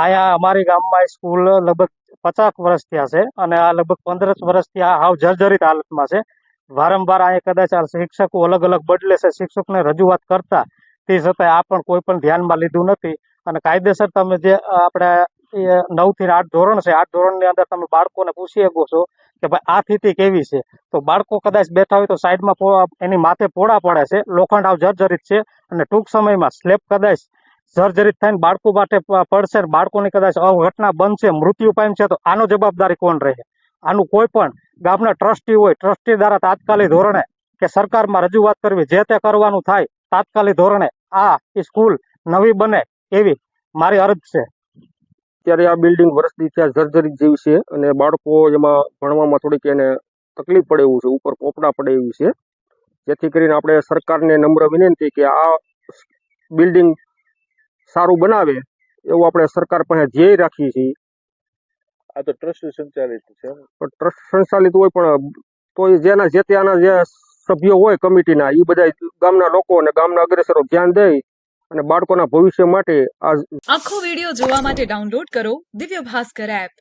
અહીંયા અમારી ગામમાં સ્કૂલ લગભગ 50 વર્ષ થયા છે અને આ લગભગ 15 વર્ષથી આ હાવ જર્જરિત હાલતમાં છે. વારંવાર અહીંયા કદાચ આ શિક્ષકો અલગ અલગ બદલે છે, શિક્ષકને રજૂઆત કરતા તે છતાંય આ પણ કોઈ પણ ધ્યાનમાં લીધું નથી. અને કાયદેસર તમે જે આપણે 9 થી 8 ધોરણ છે, 8 ધોરણની અંદર તમે બાળકોને પૂછી શકો છો કે ભાઈ આ સ્થિતિ કેવી છે, તો બાળકો કદાચ બેઠા હોય તો સાઈડમાં એની માથે પોડા પડે છે, લોખંડ હાવ જર્જરિત છે અને ટૂંક સમયમાં સ્લેબ કદાચ જર્જરિત થઈને બાળકો માટે પડશે, બાળકોની કદાચ અઘટના બનશે, મૃત્યુ પામશે, તો આનો જવાબદારી કોણ રહે? આનું કોઈ પણ ગામના ટ્રસ્ટી હોય, ટ્રસ્ટી દ્વારા તાત્કાલિક ધોરણે કે સરકારમાં રજૂઆત કરવી, જે તે કરવાનું થાય તાત્કાલિક ધોરણે આ સ્કૂલ નવી બને એવી મારી અરજ છે. અત્યારે આ બિલ્ડિંગ વર્ષથી ત્યાં જર્જરિત જેવી છે અને બાળકો એમાં ભણવામાં થોડીક એને તકલીફ પડે એવું છે, ઉપર પોપડા પડે એવી છે. જેથી કરીને આપણે સરકારને નમ્ર વિનંતી કે આ બિલ્ડિંગ સારું બનાવે એવું આપણે સરકાર પાસે ધ્યેય રાખીએ છીએ. આ તો ટ્રસ્ટ સંચાલિત છે, પણ ટ્રસ્ટ સંચાલિત હોય પણ તો જેના જે ત્યાંના જે સભ્યો હોય કમિટીના, એ બધા ગામના લોકો અને ગામના અગ્રેસરો ધ્યાન દે અને બાળકોના ભવિષ્ય માટે આખો વિડીયો જોવા માટે ડાઉનલોડ કરો દિવ્ય ભાસ્કર એપ.